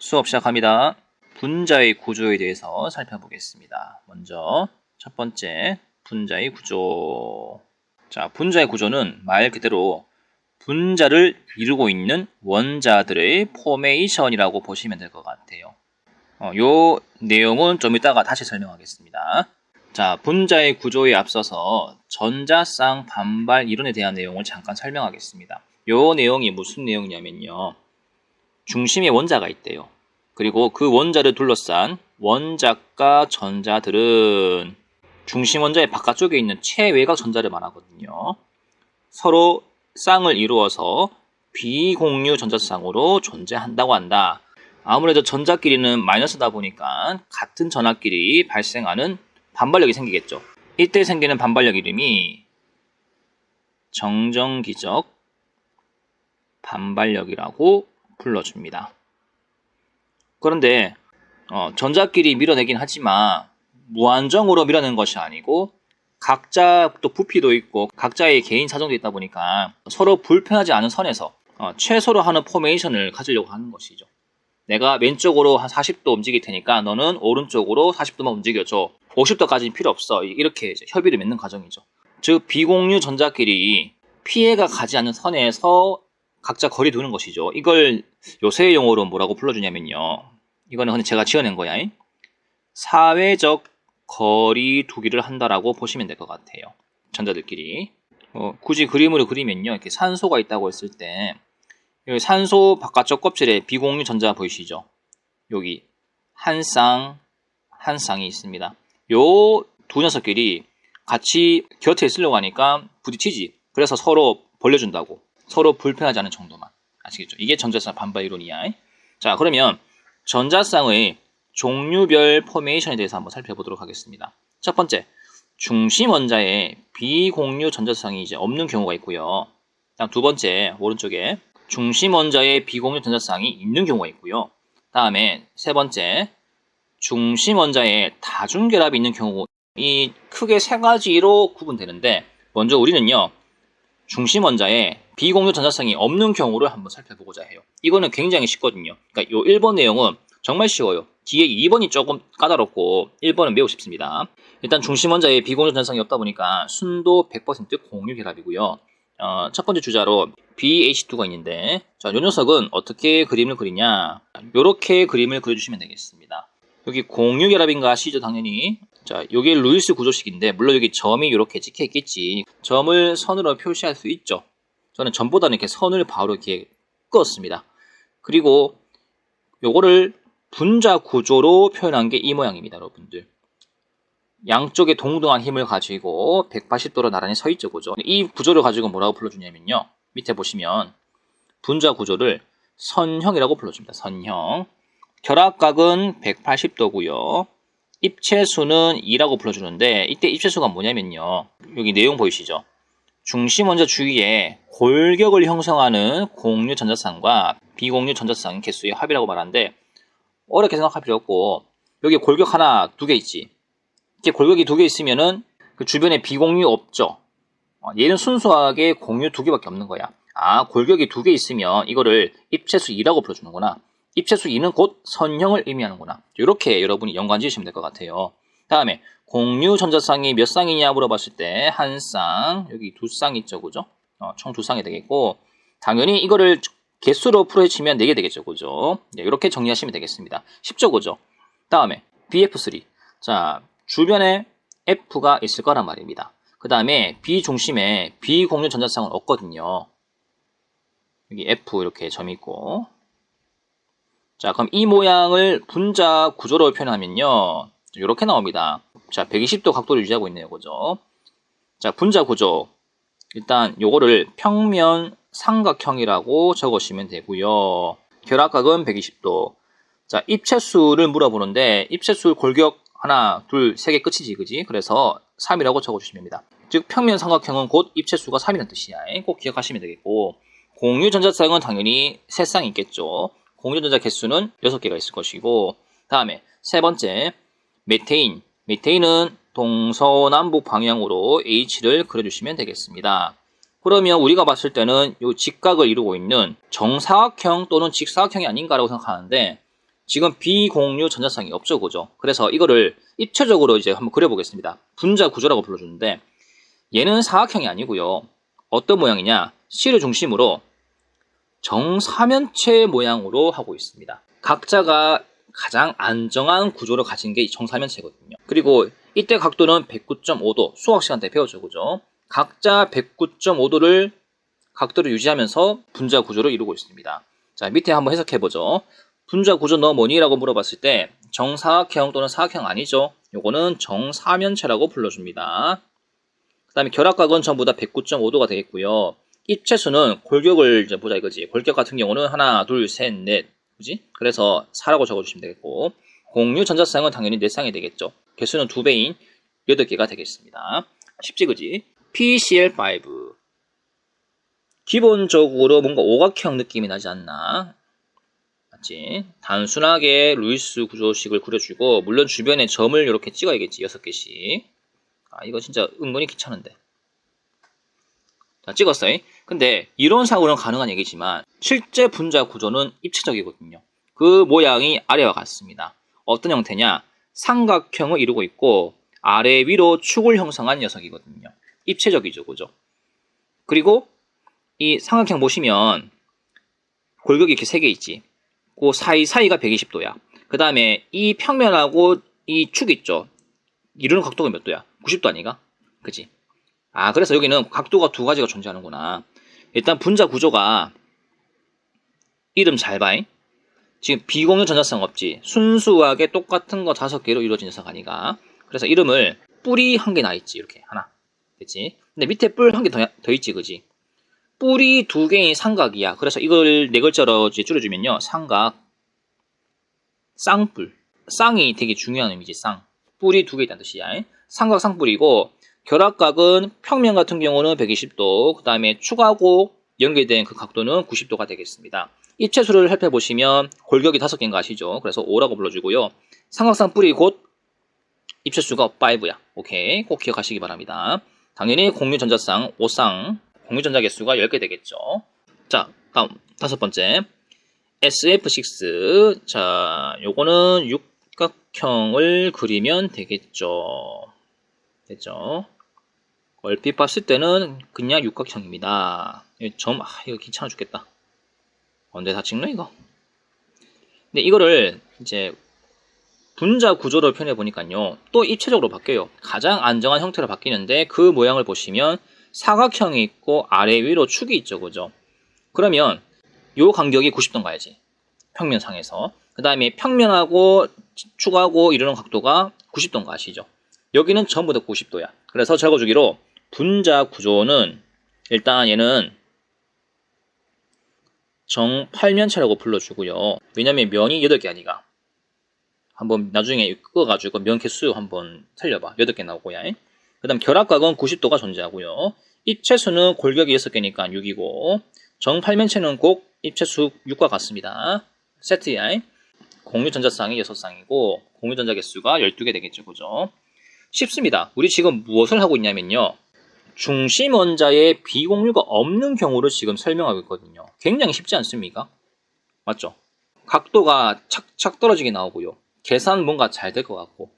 수업 시작합니다. 분자의 구조에 대해서 살펴보겠습니다. 먼저 첫 번째, 분자의 구조. 자, 분자의 구조는 말 그대로 분자를 이루고 있는 원자들의 포메이션이라고 보시면 될 것 같아요. 요 내용은 좀 이따가 다시 설명하겠습니다. 자, 분자의 구조에 앞서서 전자쌍 반발 이론에 대한 내용을 잠깐 설명하겠습니다. 요 내용이 무슨 내용이냐면요. 중심에 원자가 있대요. 그리고 그 원자를 둘러싼 원자과 전자들은 중심 원자의 바깥쪽에 있는 최외곽 전자를 말하거든요. 서로 쌍을 이루어서 비공유 전자쌍으로 존재한다고 한다. 아무래도 전자끼리는 마이너스다 보니까 같은 전하끼리 발생하는 반발력이 생기겠죠. 이때 생기는 반발력 이름이 정정기적 반발력이라고 불러줍니다. 그런데 전자끼리 밀어내긴 하지만 무한정으로 밀어내는 것이 아니고 각자 또 부피도 있고 각자의 개인 사정도 있다 보니까 서로 불편하지 않은 선에서 최소로 하는 포메이션을 가지려고 하는 것이죠. 내가 왼쪽으로 한 40도 움직일 테니까 너는 오른쪽으로 40도만 움직여줘. 50도까지는 필요 없어. 이렇게 이제 협의를 맺는 과정이죠. 즉 비공유 전자끼리 피해가 가지 않는 선에서 각자 거리 두는 것이죠. 이걸 요새 용어로 뭐라고 불러주냐면요. 이거는 근데 제가 지어낸 거야. 사회적 거리 두기를 한다라고 보시면 될 것 같아요. 전자들끼리. 굳이 그림으로 그리면요. 이렇게 산소가 있다고 했을 때 여기 산소 바깥쪽 껍질에 비공유 전자 보이시죠? 여기 한 쌍이 있습니다. 요 두 녀석끼리 같이 곁에 있으려고 하니까 부딪히지. 그래서 서로 벌려준다고. 서로 불편하지 않은 정도만. 아시겠죠? 이게 전자쌍 반발 이론이야. 자, 그러면 전자쌍의 종류별 포메이션에 대해서 한번 살펴보도록 하겠습니다. 첫 번째, 중심 원자에 비공유 전자쌍이 이제 없는 경우가 있고요. 다음 두 번째, 오른쪽에 중심 원자에 비공유 전자쌍이 있는 경우가 있고요. 다음에 세 번째, 중심 원자에 다중결합이 있는 경우. 이 크게 세 가지로 구분되는데 먼저 우리는요. 중심 원자에 비공유 전자쌍이 없는 경우를 한번 살펴보고자 해요. 이거는 굉장히 쉽거든요. 그러니까 요 1번 내용은 정말 쉬워요. 뒤에 2번이 조금 까다롭고 1번은 매우 쉽습니다. 일단 중심 원자에 비공유 전자쌍이 없다 보니까 순도 100% 공유 결합이고요. 첫 번째 주자로 BH2가 있는데 자, 요 녀석은 어떻게 그림을 그리냐? 요렇게 그림을 그려주시면 되겠습니다. 여기 공유 결합인가 아시죠? 당연히. 자, 요게 루이스 구조식인데 물론 여기 점이 이렇게 찍혀 있겠지. 점을 선으로 표시할 수 있죠. 저는 점보다는 이렇게 선을 바로 이렇게 그었습니다. 그리고 요거를 분자 구조로 표현한 게 이 모양입니다, 여러분들. 양쪽에 동등한 힘을 가지고 180도로 나란히 서 있죠, 그죠? 이 구조를 가지고 뭐라고 불러주냐면요. 밑에 보시면 분자 구조를 선형이라고 불러줍니다. 선형. 결합각은 180도고요. 입체수는 2라고 불러주는데 이때 입체수가 뭐냐면요. 여기 내용 보이시죠? 중심 원자 주위에 골격을 형성하는 공유 전자쌍과 비공유 전자쌍 개수의 합이라고 말하는데 어렵게 생각할 필요 없고 여기 골격 하나, 두 개 있지. 이렇게 골격이 두 개 있으면은 그 주변에 비공유 없죠. 얘는 순수하게 공유 두 개밖에 없는 거야. 아, 골격이 두 개 있으면 이거를 입체수 2라고 불러주는구나. 입체수 2는 곧 선형을 의미하는구나. 이렇게 여러분이 연관 지으시면 될 것 같아요. 다음에 공유 전자쌍이 몇 쌍이냐 물어봤을 때 한 쌍, 여기 두 쌍 있죠, 그죠? 총 두 쌍이 되겠고 당연히 이거를 개수로 풀어헤치면 4개 되겠죠, 그죠? 네, 이렇게 정리하시면 되겠습니다. 쉽죠, 그죠? 다음에 BF3. 자, 주변에 F가 있을 거란 말입니다. 그 다음에 B 중심에 비공유 전자쌍은 없거든요. 여기 F 이렇게 점이 있고 자, 그럼 이 모양을 분자 구조로 표현하면요. 이렇게 나옵니다. 자, 120도 각도를 유지하고 있네요. 그죠? 자, 분자 구조. 일단 요거를 평면 삼각형이라고 적으시면 되고요. 결합각은 120도. 자, 입체수를 물어보는데 입체수 골격 하나, 둘, 세 개 끝이지, 그지? 그래서 3이라고 적어주시면 됩니다. 즉, 평면 삼각형은 곧 입체수가 3이라는 뜻이야. 꼭 기억하시면 되겠고 공유 전자쌍은 당연히 3쌍이 있겠죠. 공유 전자 개수는 6개가 있을 것이고 다음에 세 번째 메테인. 메테인은 동서남북 방향으로 H를 그려주시면 되겠습니다. 그러면 우리가 봤을 때는 이 직각을 이루고 있는 정사각형 또는 직사각형이 아닌가라고 생각하는데 지금 비공유 전자쌍이 없죠, 그죠? 그래서 이거를 입체적으로 이제 한번 그려보겠습니다. 분자 구조라고 불러주는데 얘는 사각형이 아니고요. 어떤 모양이냐? C를 중심으로 정사면체 모양으로 하고 있습니다. 각자가 가장 안정한 구조를 가진 게 정사면체거든요. 그리고 이때 각도는 109.5도, 수학 시간 때 배웠죠, 그죠? 각자 109.5도를 각도를 유지하면서 분자 구조를 이루고 있습니다. 자, 밑에 한번 해석해보죠. 분자 구조 너 뭐니? 라고 물어봤을 때 정사각형 또는 사각형 아니죠. 요거는 정사면체라고 불러줍니다. 그 다음에 결합각은 전부 다 109.5도가 되겠고요. 입체수는 골격을 이제 보자 이거지. 골격 같은 경우는 하나, 둘, 셋, 넷. 그지? 그래서 4라고 적어주시면 되겠고, 공유 전자쌍은 당연히 4쌍이 되겠죠. 개수는 2배인 8개가 되겠습니다. 쉽지, 그지? PCl5. 기본적으로 뭔가 오각형 느낌이 나지 않나? 맞지? 단순하게 루이스 구조식을 그려주고, 물론 주변에 점을 이렇게 찍어야겠지. 6개씩. 아, 이거 진짜 은근히 귀찮은데. 자, 찍었어요. 근데 이론상으로는 가능한 얘기지만 실제 분자 구조는 입체적이거든요. 그 모양이 아래와 같습니다. 어떤 형태냐? 삼각형을 이루고 있고 아래 위로 축을 형성한 녀석이거든요. 입체적이죠, 그죠? 그리고 이 삼각형 보시면 골격이 이렇게 3개 있지. 그 사이가 120도야. 그 다음에 이 평면하고 이 축 있죠. 이루는 각도가 몇 도야? 90도 아니가? 그치? 아, 그래서 여기는 각도가 2가지가 존재하는구나. 일단 분자 구조가 이름 잘 봐. 지금 비공유 전자쌍 없지. 순수하게 똑같은 거 5개로 이루어진 녀석 아니가. 그래서 이름을 뿔이 1개 나있지. 이렇게 하나. 됐지? 근데 밑에 뿔 1개 더 있지. 그지? 뿔이 2개인 삼각이야. 그래서 이걸 4글자로 줄여주면요. 삼각, 쌍뿔. 쌍이 되게 중요한 의미지. 쌍. 뿔이 2개 있다는 뜻이야. 삼각 쌍뿔이고 결합각은 평면 같은 경우는 120도, 그 다음에 축하고 연결된 그 각도는 90도가 되겠습니다. 입체수를 살펴보시면 골격이 5개인 거 아시죠? 그래서 5라고 불러주고요. 삼각상 뿌리 곧 입체수가 5야. 오케이, 꼭 기억하시기 바랍니다. 당연히 공유전자쌍 5쌍, 공유전자 개수가 10개 되겠죠. 자, 다음 5번째 SF6. 자, 요거는 육각형을 그리면 되겠죠. 됐죠? 얼핏 봤을 때는 그냥 육각형입니다. 이거 귀찮아 죽겠다. 언제 다 찍노, 이거? 근데 이거를 이제 분자 구조로 표현해 보니까요. 또 입체적으로 바뀌어요. 가장 안정한 형태로 바뀌는데 그 모양을 보시면 사각형이 있고 아래 위로 축이 있죠. 그죠? 그러면 요 간격이 90도 가야지. 평면상에서. 그 다음에 평면하고 축하고 이루는 각도가 90도인 거 아시죠? 여기는 전부 다 90도야. 그래서 적어주기로 분자 구조는 일단 얘는 정팔면체라고 불러주고요. 왜냐면 면이 8개 아니가. 한번 나중에 끄어가지고 면 개수 한번 살려봐. 8개 나오고요. 그 다음 결합각은 90도가 존재하고요. 입체수는 골격이 6개니까 6이고 정팔면체는 꼭 입체수 6과 같습니다. 세트야. 공유전자쌍이 6쌍이고 공유전자 개수가 12개 되겠죠. 그죠? 쉽습니다. 우리 지금 무엇을 하고 있냐면요. 중심 원자에 비공유가 없는 경우를 지금 설명하고 있거든요. 굉장히 쉽지 않습니까? 맞죠? 각도가 착착 떨어지게 나오고요. 계산 뭔가 잘 될 것 같고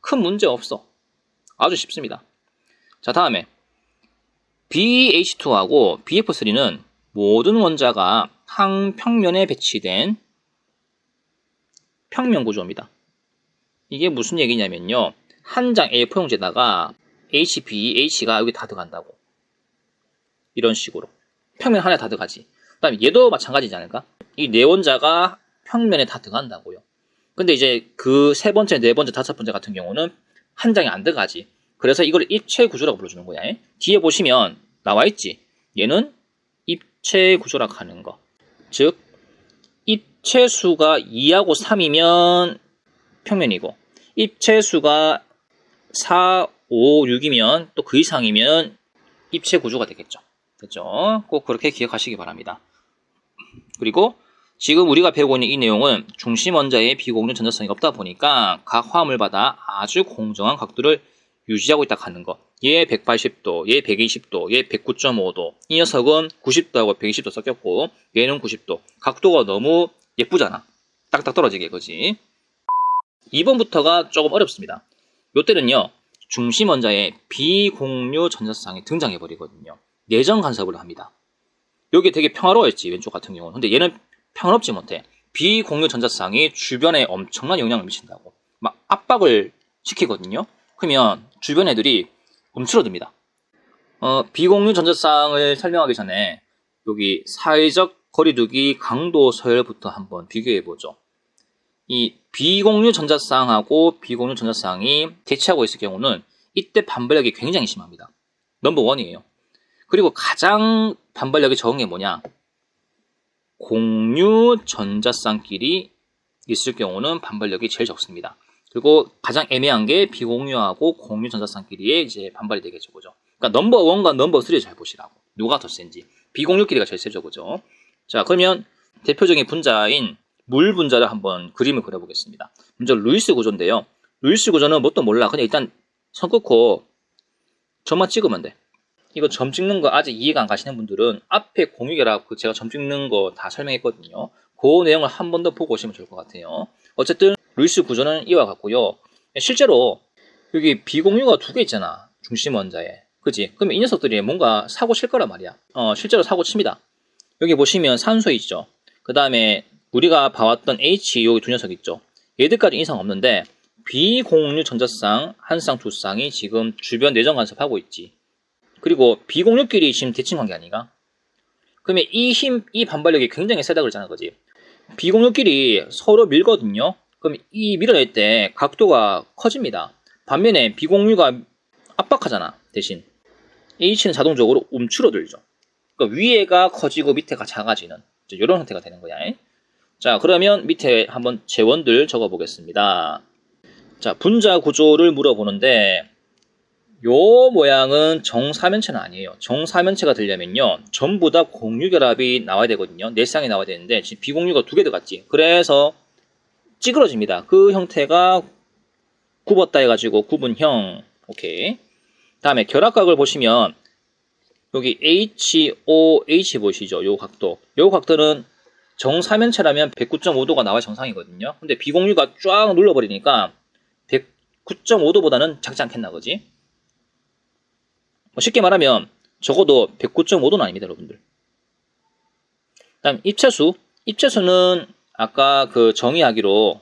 큰 문제 없어. 아주 쉽습니다. 자, 다음에 BH2하고 BF3는 모든 원자가 한 평면에 배치된 평면 구조입니다. 이게 무슨 얘기냐면요. 한 장 A4용지에다가 HB, H가 여기 다 들어간다고. 이런 식으로. 평면 하나에 다 들어가지. 그 다음에 얘도 마찬가지지 않을까? 이 네 원자가 평면에 다 들어간다고요. 근데 이제 그 3번째, 4번째, 5번째 같은 경우는 한 장에 안 들어가지. 그래서 이걸 입체 구조라고 불러주는 거야. 뒤에 보시면 나와 있지. 얘는 입체 구조라고 하는 거. 즉, 입체수가 2하고 3이면 평면이고, 입체수가 4, 5, 6이면 또 그 이상이면 입체 구조가 되겠죠. 됐죠? 꼭 그렇게 기억하시기 바랍니다. 그리고 지금 우리가 배우고 있는 이 내용은 중심 원자에 비공유 전자성이 없다 보니까 각 화합물마다 아주 공정한 각도를 유지하고 있다 하는 거. 얘 180도, 얘 120도, 얘 109.5도. 이 녀석은 90도하고 120도 섞였고 얘는 90도. 각도가 너무 예쁘잖아. 딱딱 떨어지게 그지. 2번부터가 조금 어렵습니다. 요때는요 중심원자의 비공유 전자쌍이 등장해 버리거든요. 내정 간섭을 합니다. 여기 되게 평화로웠지 왼쪽 같은 경우는. 근데 얘는 평화롭지 못해. 비공유 전자쌍이 주변에 엄청난 영향을 미친다고 막 압박을 시키거든요. 그러면 주변 애들이 움츠러듭니다. 비공유 전자쌍을 설명하기 전에 여기 사회적 거리두기 강도 서열부터 한번 비교해 보죠. 이 비공유 전자쌍하고 비공유 전자쌍이 대치하고 있을 경우는 이때 반발력이 굉장히 심합니다. 넘버 원이에요. 그리고 가장 반발력이 적은 게 뭐냐? 공유 전자쌍끼리 있을 경우는 반발력이 제일 적습니다. 그리고 가장 애매한 게 비공유하고 공유 전자쌍끼리의 이제 반발이 되겠죠, 그죠? 그러니까 넘버 1과 넘버 3를 잘 보시라고. 누가 더 센지. 비공유끼리가 제일 세죠, 그죠? 자, 그러면 대표적인 분자인 물 분자를 한번 그림을 그려보겠습니다. 먼저 루이스 구조인데요. 루이스 구조는 뭣도 몰라. 그냥 일단 선 끊고 점만 찍으면 돼. 이거 점 찍는 거 아직 이해가 안 가시는 분들은 앞에 공유결합 제가 점 찍는 거 다 설명했거든요. 그 내용을 한 번 더 보고 오시면 좋을 것 같아요. 어쨌든 루이스 구조는 이와 같고요. 실제로 여기 비공유가 두 개 있잖아. 중심 원자에. 그지? 그럼 이 녀석들이 뭔가 사고 칠 거란 말이야. 실제로 사고 칩니다. 여기 보시면 산소 있죠. 그 다음에 우리가 봐왔던 H 여기 두 녀석 있죠. 얘들까지 이상 없는데 비공유 전자쌍 한 쌍 두 쌍이 지금 주변 내정 간섭하고 있지. 그리고 비공유끼리 지금 대칭 관계 아닌가? 그러면 이 반발력이 굉장히 세다 그러잖아, 그지? 비공유끼리 서로 밀거든요. 그럼 이 밀어낼 때 각도가 커집니다. 반면에 비공유가 압박하잖아, 대신. H는 자동적으로 움츠러들죠. 그러니까 위에가 커지고 밑에가 작아지는 이런 형태가 되는 거야. 자, 그러면 밑에 한번 재원들 적어보겠습니다. 자, 분자 구조를 물어보는데 요 모양은 정사면체는 아니에요. 정사면체가 되려면요 전부 다 공유결합이 나와야 되거든요. 네 쌍이 나와야 되는데 지금 비공유가 두 개 들어갔지. 그래서 찌그러집니다. 그 형태가 굽었다 해가지고 구분형. 오케이. 다음에 결합각을 보시면 여기 HOH 보이시죠? 요 각도. 요 각도는 정사면체라면 109.5도가 나와야 정상이거든요. 근데 비공유가 쫙 눌러버리니까 109.5도보다는 작지 않겠나, 그지? 쉽게 말하면 적어도 109.5도는 아닙니다, 여러분들. 다음 입체수. 입체수는 아까 그 정의하기로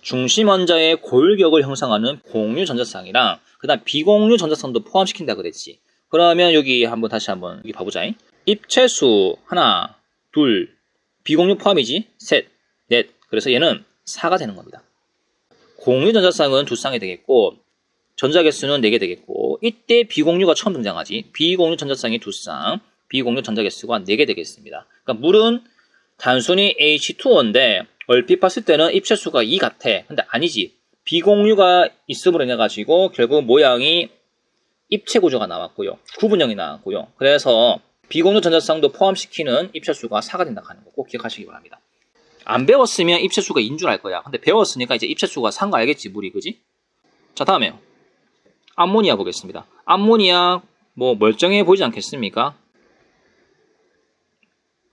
중심 원자의 골격을 형성하는 공유 전자쌍이랑 그다음 비공유 전자쌍도 포함시킨다 그랬지. 그러면 여기 다시 한번 여기 봐보자. 입체수 하나, 둘, 비공유 포함이지. 셋, 넷. 그래서 얘는 4가 되는 겁니다. 공유 전자쌍은 두 쌍이 되겠고 전자개수는 4개 되겠고 이때 비공유가 처음 등장하지. 비공유 전자쌍이 두 쌍, 비공유 전자개수가 4개 되겠습니다. 그러니까 물은 단순히 H2O인데 얼핏 봤을 때는 입체수가 2 같아. 근데 아니지. 비공유가 있음으로 인해 가지고 결국 모양이 입체 구조가 나왔고요. 구분형이 나왔고요. 그래서 비공유 전자쌍도 포함시키는 입체수가 4가 된다 하는 거 꼭 기억하시기 바랍니다. 안 배웠으면 입체수가 인 줄 알 거야. 근데 배웠으니까 이제 입체수가 4인 거 알겠지, 물이, 그지? 자, 다음에요. 암모니아 보겠습니다. 암모니아 뭐 멀쩡해 보이지 않겠습니까?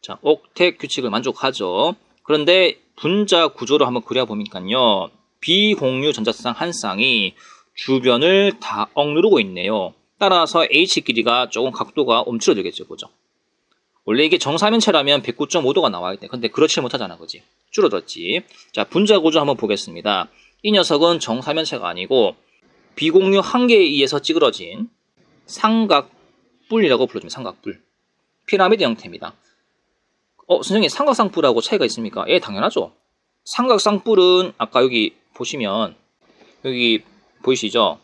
자, 옥텟 규칙을 만족하죠. 그런데 분자 구조를 한번 그려보니까요. 비공유 전자쌍 한 쌍이 주변을 다 억누르고 있네요. 따라서 H끼리가 조금 각도가 움츠러들겠죠, 그죠? 원래 이게 정사면체라면 109.5도가 나와야 돼. 근데 그렇지 못하잖아, 그지? 줄어들었지. 자, 분자 구조 한번 보겠습니다. 이 녀석은 정사면체가 아니고 비공유 한 개에 의해서 찌그러진 삼각뿔이라고 불러줍니다. 삼각뿔. 피라미드 형태입니다. 선생님, 삼각쌍뿔하고 차이가 있습니까? 예, 당연하죠. 삼각쌍뿔은 아까 여기 보시면 여기 보이시죠?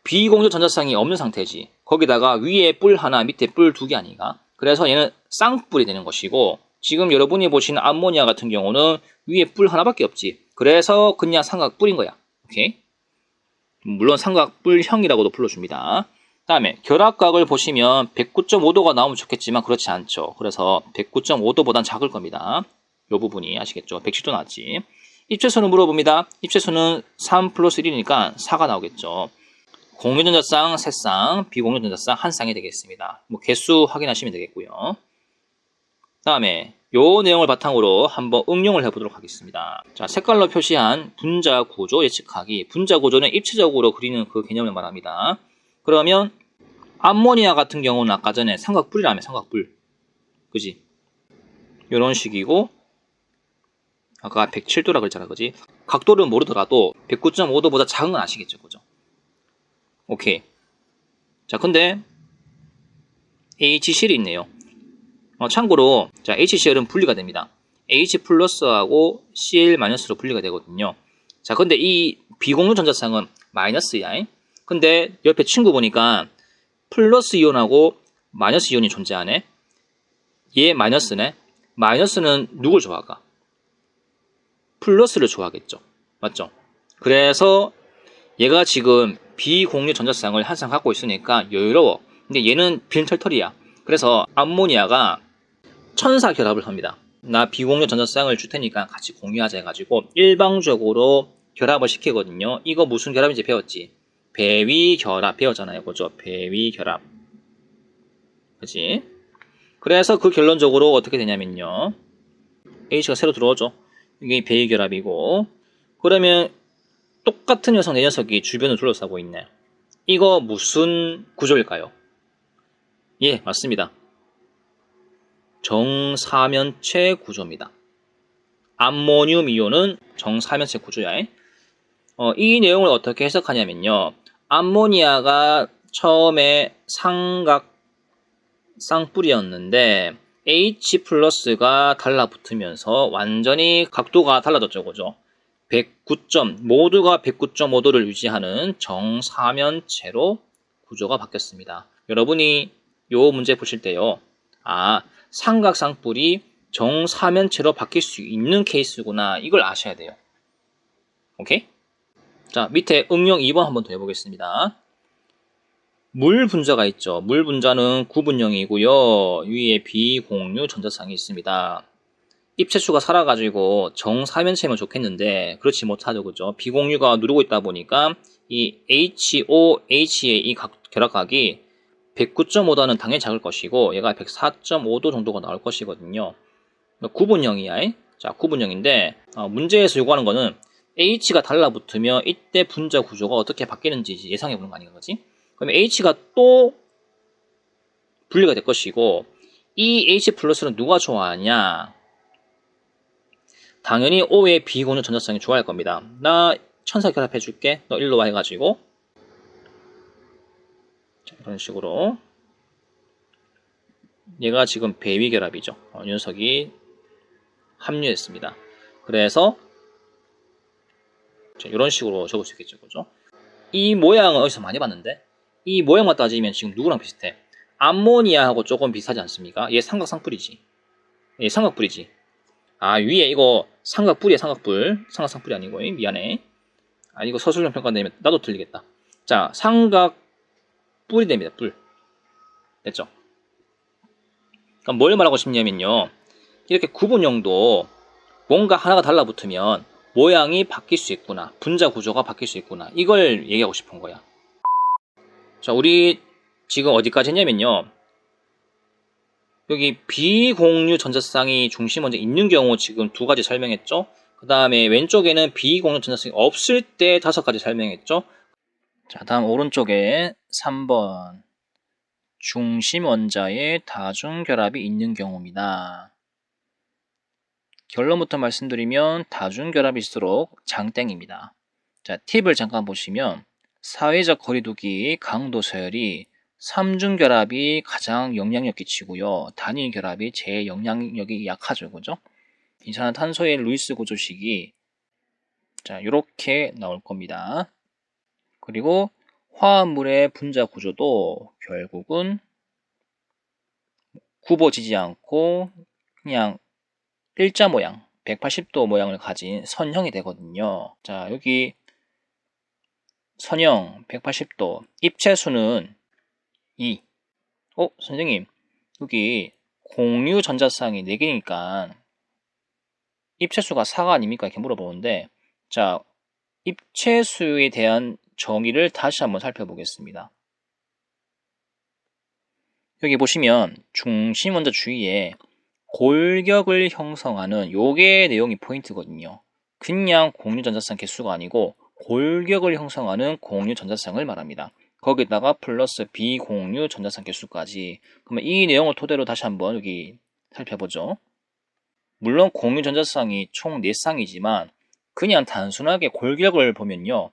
비공유 전자쌍이 없는 상태지. 거기다가 위에 뿔 하나, 밑에 뿔 두 개 아닌가? 그래서 얘는 쌍뿔이 되는 것이고 지금 여러분이 보시는 암모니아 같은 경우는 위에 뿔 하나밖에 없지. 그래서 그냥 삼각뿔인 거야. 오케이? 물론 삼각뿔형이라고도 불러줍니다. 다음에 결합각을 보시면 109.5도가 나오면 좋겠지만 그렇지 않죠. 그래서 109.5도보단 작을 겁니다. 이 부분이 아시겠죠? 110도 나왔지. 입체수는 물어봅니다. 입체수는 3 플러스 1이니까 4가 나오겠죠. 공유 전자쌍 3쌍, 비공유 전자쌍 1쌍이 되겠습니다. 뭐 개수 확인하시면 되겠고요. 다음에 요 내용을 바탕으로 한번 응용을 해보도록 하겠습니다. 자, 색깔로 표시한 분자 구조 예측하기. 분자 구조는 입체적으로 그리는 그 개념을 말합니다. 그러면 암모니아 같은 경우는 아까 전에 삼각뿔이라며, 삼각뿔. 그지? 요런 식이고, 아까 107도라 그랬잖아, 그지? 각도를 모르더라도 109.5도보다 작은 건 아시겠죠, 그죠? 오케이. 자, 근데 HCl이 있네요. 참고로 자, HCl은 분리가 됩니다. H 플러스하고 Cl 마이너스로 분리가 되거든요. 자, 근데 이 비공유 전자쌍은 마이너스야. 근데 옆에 친구 보니까 플러스 이온하고 마이너스 이온이 존재하네. 얘 마이너스네. 마이너스는 누굴 좋아할까? 플러스를 좋아하겠죠. 맞죠? 그래서 얘가 지금 비공유 전자쌍을 항상 갖고 있으니까 여유로워. 근데 얘는 빈털털이야. 그래서 암모니아가 천사 결합을 합니다. 나 비공유 전자쌍을 줄 테니까 같이 공유하자 해가지고 일방적으로 결합을 시키거든요. 이거 무슨 결합인지 배웠지? 배위 결합 배웠잖아요. 그죠? 배위 결합. 그치? 그래서 그 결론적으로 어떻게 되냐면요. H가 새로 들어오죠. 이게 배위 결합이고, 그러면 똑같은 녀석 내 녀석이 주변을 둘러싸고 있네. 이거 무슨 구조일까요? 예, 맞습니다. 정사면체 구조입니다. 암모늄 이온은 정사면체 구조야. 이 내용을 어떻게 해석하냐면요. 암모니아가 처음에 삼각 쌍뿔이었는데 H 플러스가 달라붙으면서 완전히 각도가 달라졌죠, 그죠? 109점, 모두가 109.5도를 유지하는 정사면체로 구조가 바뀌었습니다. 여러분이 요 문제 보실 때요. 아, 삼각 쌍뿔이 정사면체로 바뀔 수 있는 케이스구나. 이걸 아셔야 돼요. 오케이? 자, 밑에 응용 2번 한번 더 해보겠습니다. 물 분자가 있죠. 물 분자는 구분형이고요. 위에 비공유 전자쌍이 있습니다. 입체수가 살아가지고 정사면체면 좋겠는데 그렇지 못하죠. 그죠? 비공유가 누르고 있다 보니까 이 HOH의 이 결합각이 109.5도는 당연히 작을 것이고 얘가 104.5도 정도가 나올 것이거든요. 구분형이야. 자, 구분형인데 문제에서 요구하는 거는 H가 달라붙으면 이때 분자 구조가 어떻게 바뀌는지 예상해 보는 거 아닌 거지? 그러면 H가 또 분리가 될 것이고 이 H 플러스는 누가 좋아하냐? 당연히 O의 비공유 전자쌍이 좋아할 겁니다. 나 천사 결합해 줄게. 너 일로 와 해가지고 자, 이런 식으로 얘가 지금 배위 결합이죠. 이 녀석이 합류했습니다. 그래서 자, 이런 식으로 적을 수 있겠죠. 그죠? 이 모양은 어디서 많이 봤는데 이 모양만 따지면 지금 누구랑 비슷해? 암모니아하고 조금 비슷하지 않습니까? 얘 삼각쌍뿔이지. 얘 삼각뿔이지. 아, 위에 이거 삼각뿔이야, 삼각뿔. 삼각쌍뿔이 아니고, 미안해. 아, 이거 서술형 평가 내면 나도 틀리겠다. 자, 삼각뿔이 됩니다, 뿔. 됐죠? 그럼 뭘 말하고 싶냐면요. 이렇게 구분형도 뭔가 하나가 달라붙으면 모양이 바뀔 수 있구나. 분자 구조가 바뀔 수 있구나. 이걸 얘기하고 싶은 거야. 자, 우리 지금 어디까지 했냐면요. 여기 비공유 전자쌍이 중심 원자 있는 경우 지금 2가지 설명했죠. 그 다음에 왼쪽에는 비공유 전자쌍이 없을 때 5가지 설명했죠. 자, 다음 오른쪽에 3번 중심 원자의 다중 결합이 있는 경우입니다. 결론부터 말씀드리면 다중 결합일수록 장땡입니다. 자, 팁을 잠깐 보시면 사회적 거리두기 강도 서열이 3중 결합이 가장 영향력 끼치고요. 단일 결합이 제일 영향력이 약하죠. 그죠? 이산화탄소의 루이스 구조식이 자, 이렇게 나올 겁니다. 그리고 화합물의 분자 구조도 결국은 굽어지지 않고 그냥 일자 모양, 180도 모양을 가진 선형이 되거든요. 자, 여기 선형 180도, 입체수는 2. 선생님, 여기 공유 전자쌍이 4개니까 입체수가 4가 아닙니까? 이렇게 물어보는데, 자, 입체수에 대한 정의를 다시 한번 살펴보겠습니다. 여기 보시면 중심 원자 주위에 골격을 형성하는 요게 내용이 포인트거든요. 그냥 공유전자쌍 개수가 아니고 골격을 형성하는 공유전자쌍을 말합니다. 거기다가 플러스 비공유 전자쌍 개수까지. 그러면 이 내용을 토대로 다시 한번 여기 살펴보죠. 물론 공유 전자쌍이 총 4쌍이지만 그냥 단순하게 골격을 보면요.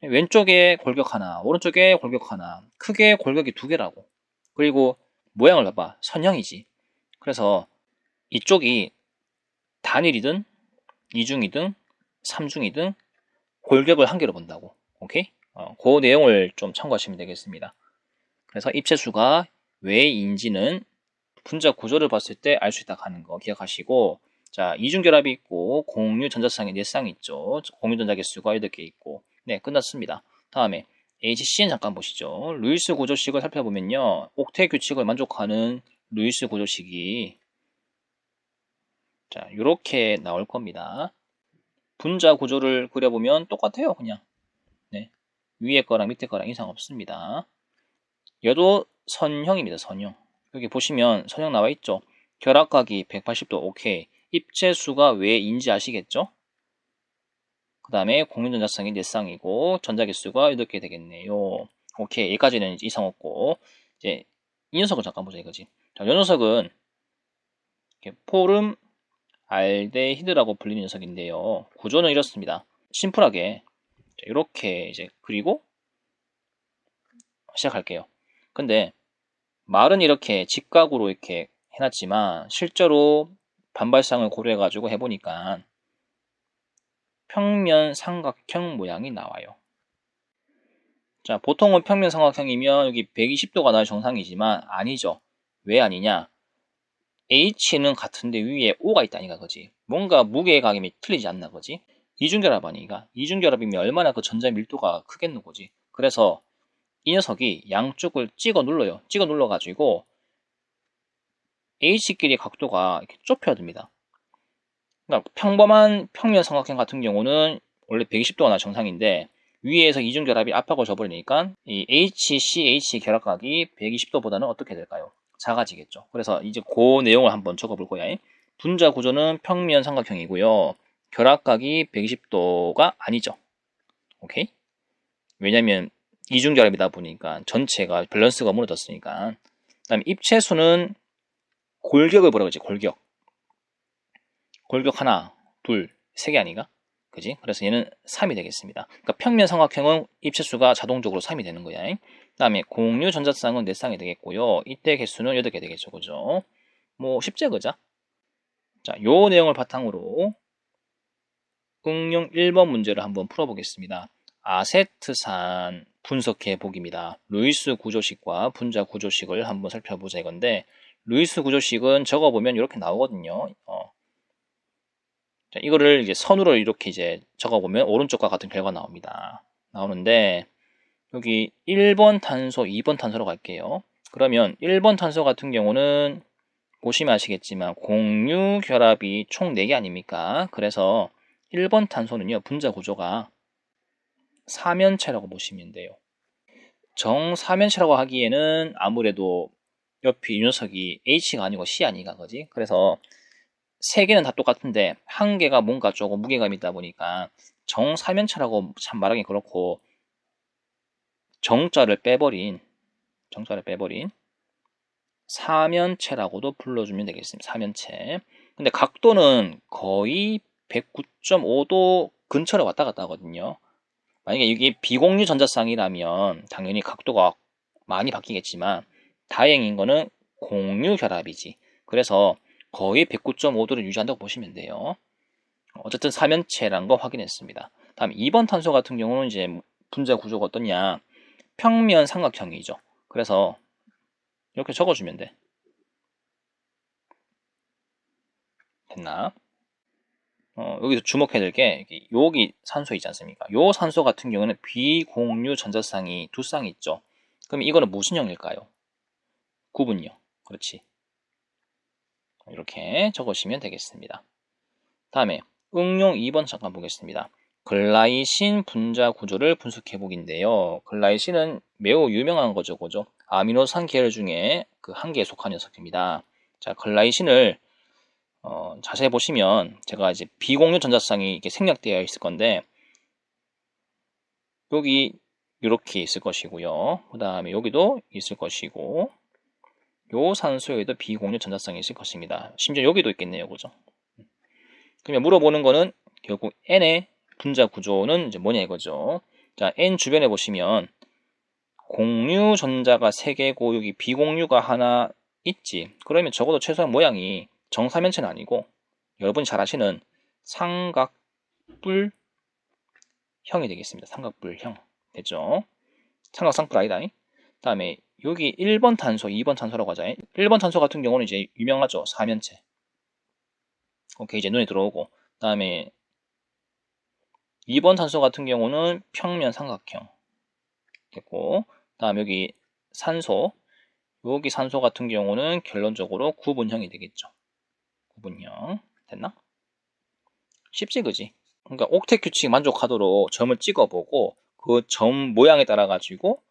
왼쪽에 골격 하나, 오른쪽에 골격 하나, 크게 골격이 2개라고. 그리고 모양을 봐봐. 선형이지. 그래서 이쪽이 단일이든 이중이든 삼중이든 골격을 한 개로 본다고. 오케이? 그 내용을 좀 참고하시면 되겠습니다. 그래서 입체수가 왜인지는 분자 구조를 봤을 때 알 수 있다 하는 거 기억하시고, 자, 이중결합이 있고 공유 전자쌍이 4쌍 있죠. 공유 전자 개수가 8개 있고. 네, 끝났습니다. 다음에 HCN 잠깐 보시죠. 루이스 구조식을 살펴보면요. 옥텟 규칙을 만족하는 루이스 구조식이 자, 요렇게 나올 겁니다. 분자 구조를 그려보면 똑같아요, 그냥. 네. 위에 거랑 밑에 거랑 이상 없습니다. 얘도 선형입니다, 선형. 여기 보시면 선형 나와 있죠. 결합각이 180도, 오케이. 입체수가 왜인지 아시겠죠? 그 다음에 공유전자쌍이 4쌍이고 전자개수가 8개 되겠네요. 오케이, 여기까지는 이상 없고, 이제 이 녀석을 잠깐 보자 이거지. 자, 이 녀석은 포름 알데히드라고 불리는 녀석인데요. 구조는 이렇습니다. 심플하게 이렇게 이제 그리고 시작할게요. 근데 말은 이렇게 직각으로 이렇게 해놨지만 실제로 반발상을 고려해가지고 해보니까 평면 삼각형 모양이 나와요. 자, 보통은 평면 삼각형이면 여기 120도가 나야 정상이지만 아니죠. 왜 아니냐? H는 같은데 위에 O가 있다니까 그지? 뭔가 무게감이 틀리지 않나 그지? 이중결합 아니가? 이중결합이면 얼마나 그 전자 밀도가 크겠노 거지? 그래서 이 녀석이 양쪽을 찍어 눌러요. 찍어 눌러가지고 H끼리 각도가 이렇게 좁혀집니다. 그러니까 평범한 평면 삼각형 같은 경우는 원래 120도가 정상인데 위에서 이중결합이 압박을 줘버리니까 이 HCH 결합각이 120도보다는 어떻게 될까요? 작아지겠죠. 그래서 이제 그 내용을 한번 적어볼 거야. 분자 구조는 평면 삼각형이고요. 결합각이 120도가 아니죠. 오케이? 왜냐면 이중결합이다 보니까 전체가 밸런스가 무너졌으니까. 그다음에 입체수는 골격을 보라고 했지. 골격 하나, 둘, 3개 아닌가? 그지? 그래서 얘는 3이 되겠습니다. 그러니까 평면 삼각형은 입체수가 자동적으로 3이 되는 거야. 그 다음에 공유 전자쌍은 4쌍이 되겠고요. 이때 개수는 8개 되겠죠. 그죠? 뭐 쉽지 그죠? 자, 요 내용을 바탕으로 응용 1번 문제를 한번 풀어보겠습니다. 아세트산 분석해 보기입니다. 루이스 구조식과 분자 구조식을 한번 살펴보자 이건데 루이스 구조식은 적어보면 이렇게 나오거든요. 자, 이거를 이제 선으로 이렇게 이제 적어보면 오른쪽과 같은 결과 나옵니다. 나오는데 여기 1번 탄소, 2번 탄소로 갈게요. 그러면 1번 탄소 같은 경우는 보시면 아시겠지만 공유 결합이 총 4개 아닙니까? 그래서 1번 탄소는요, 분자 구조가 사면체라고 보시면 돼요. 정사면체라고 하기에는 아무래도 옆이 이 녀석이 H가 아니고 C 아니가 그지? 그래서 3개는 다 똑같은데 한 개가 뭔가 조금 무게감이 있다 보니까 정사면체라고 참 말하기 그렇고 정자를 빼버린 사면체라고도 불러주면 되겠습니다. 사면체. 근데 각도는 거의 109.5도 근처로 왔다 갔다 하거든요. 만약에 이게 비공유 전자쌍이라면 당연히 각도가 많이 바뀌겠지만 다행인 거는 공유 결합이지. 그래서 거의 109.5도를 유지한다고 보시면 돼요. 어쨌든 사면체란 거 확인했습니다. 다음 2번 탄소 같은 경우는 이제 분자 구조가 어떠냐? 평면 삼각형이죠. 그래서 이렇게 적어주면 돼. 됐나? 여기서 주목해야 될 게 여기 산소 있지 않습니까? 요 산소 같은 경우는 비공유 전자쌍이 2쌍이 있죠. 그럼 이거는 무슨 형일까요? 구분요. 그렇지. 이렇게 적으시면 되겠습니다. 다음에 응용 2번 잠깐 보겠습니다. 글라이신 분자 구조를 분석해 보기인데요. 글라이신은 매우 유명한 거죠, 그죠? 아미노산 계열 중에 그 한 개에 속한 녀석입니다. 자, 글라이신을 자세히 보시면 제가 이제 비공유 전자쌍이 이렇게 생략되어 있을 건데 여기 이렇게 있을 것이고요. 그 다음에 여기도 있을 것이고 요 산소에도 비공유 전자쌍이 있을 것입니다. 심지어 여기도 있겠네요. 그죠? 그러면 물어보는 거는 결국 N의 분자 구조는 이제 뭐냐 이거죠. 자, N 주변에 보시면 공유 전자가 3개고 여기 비공유가 하나 있지. 그러면 적어도 최소한 모양이 정사면체는 아니고 여러분이 잘 아시는 삼각뿔형이 되겠습니다. 삼각뿔형. 됐죠? 삼각쌍뿔 아니다. 다음에 여기 1번 탄소, 2번 탄소라고 하자. 1번 탄소 같은 경우는 이제 유명하죠. 사면체. 오케이, 이제 눈에 들어오고. 다음에 2번 탄소 같은 경우는 평면 삼각형 됐고, 다음 여기 산소, 여기 산소 같은 경우는 결론적으로 구분형이 되겠죠. 구분형 됐나? 쉽지 그지? 그러니까 옥텟 규칙 만족하도록 점을 찍어보고 그 점 모양에 따라 가지고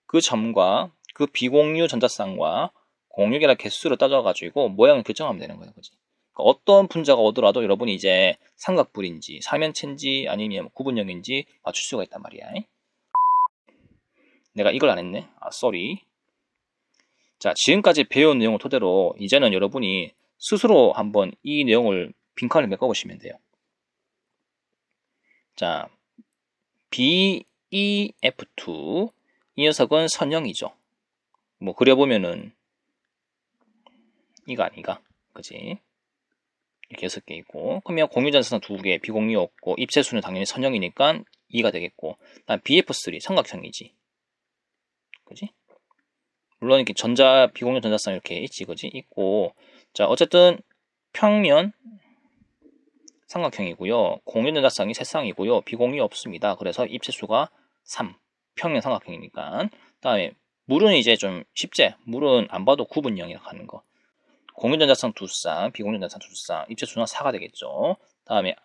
그 점과 그 비공유 전자쌍과 공유계라 개수를 따져가지고 모양을 결정하면 되는 거예요, 그지? 어떤 분자가 오더라도 여러분이 이제 삼각뿔인지 사면체인지 아니면 구분형인지 맞출 수가 있단 말이야. 내가 이걸 안 했네. 아, 쏘리. 자, 지금까지 배운 내용을 토대로 이제는 여러분이 스스로 한번 이 내용을 빈칸을 메꿔보시면 돼요. 자, BeF2 이 녀석은 선형이죠. 뭐 그려보면은 이가 아니가, 그지? 이렇게 6개 있고, 그러면 공유전자쌍 2개, 비공유 없고, 입체수는 당연히 선형이니까 2가 되겠고, 다음 BF3 삼각형이지, 그지? 물론 이렇게 비공유 전자쌍 이렇게 있지, 그지? 있고, 자, 어쨌든 평면 삼각형이고요, 공유 전자쌍이 3쌍이고요, 비공유 없습니다. 그래서 입체수가 3, 평면 삼각형이니까. 다음에 물은 이제 좀 쉽지? 물은 안 봐도 구분형이라고 하는 거. 공유전자쌍 2쌍, 비공유전자쌍 2쌍, 입체수는 4가 되겠죠. 다음에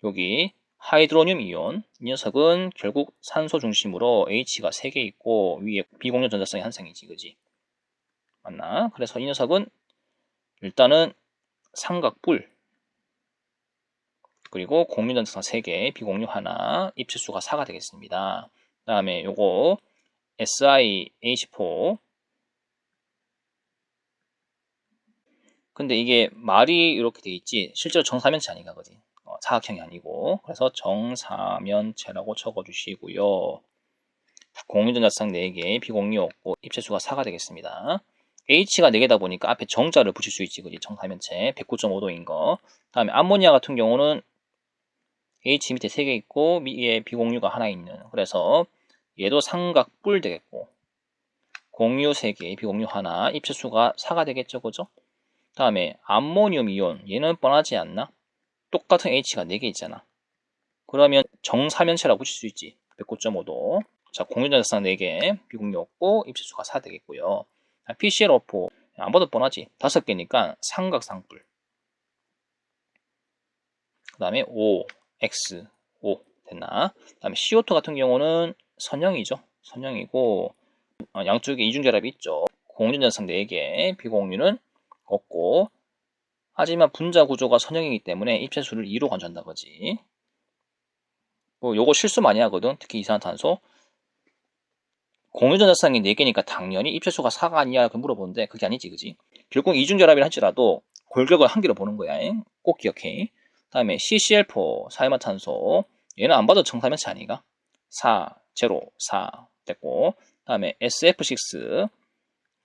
여기 하이드로늄 이온, 이 녀석은 결국 산소 중심으로 H가 3개 있고 위에 비공유전자쌍이 한 쌍이지, 그지? 맞나? 그래서 이 녀석은 일단은 삼각뿔, 그리고 공유전자쌍 3개, 비공유 하나, 입체수가 4가 되겠습니다. 다음에 요거 SiH4, 근데 이게 말이 이렇게 돼 있지 실제로 정사면체 아닌가, 그지? 사각형이 아니고. 그래서 정사면체라고 적어주시고요. 공유전자쌍 4개, 비공유 없고 입체수가 4가 되겠습니다. H가 4개다 보니까 앞에 정자를 붙일 수 있지, 그지? 정사면체 109.5도인 거. 다음에 암모니아 같은 경우는 H 밑에 3개 있고 위에 비공유가 하나 있는, 그래서 얘도 삼각뿔 되겠고, 공유 3개, 비공유 하나, 입체수가 4가 되겠죠, 그죠? 다음에 암모늄 이온, 얘는 뻔하지 않나? 똑같은 H가 4개 있잖아. 그러면 정사면체라고 붙일 수 있지. 109.5도. 자, 공유전자쌍 4개, 비공유 없고 입체수가 4 되겠고요. PClO4, 안 봐도 뻔하지. 5개니까 삼각쌍뿔. 그 다음에 O, X, O 됐나? 그 다음에 CO2 같은 경우는 선형이죠. 선형이고 양쪽에 이중결합이 있죠. 공유전자쌍 4개, 비공유는 없고, 하지만 분자 구조가 선형이기 때문에 입체수를 2로 간주한다 거지. 뭐 요거 실수 많이 하거든. 특히 이산화탄소. 공유전자쌍이 4개니까 당연히 입체수가 4가 아니냐 이렇게 물어보는데 그게 아니지, 그지? 결국 이중결합이라 할지라도 골격을 한 개로 보는 거야. 꼭 기억해. 다음에 CCl4 사이마탄소, 얘는 안 봐도 정사면체 아니가? 4, 0, 4 됐고, 다음에 SF6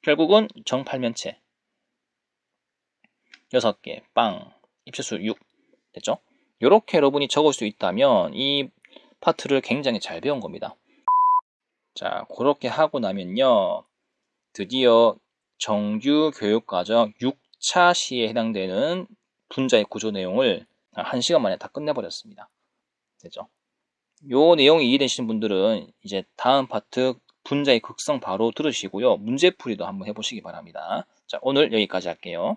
결국은 정팔면체 6개, 빵, 입체수 6 됐죠? 이렇게 여러분이 적을 수 있다면 이 파트를 굉장히 잘 배운 겁니다. 자, 그렇게 하고 나면요, 드디어 정규 교육과정 6차 시에 해당되는 분자의 구조 내용을 1시간 만에 다 끝내버렸습니다. 됐죠? 요 내용이 이해되시는 분들은 이제 다음 파트 분자의 극성 바로 들으시고요, 문제풀이도 한번 해보시기 바랍니다. 자, 오늘 여기까지 할게요.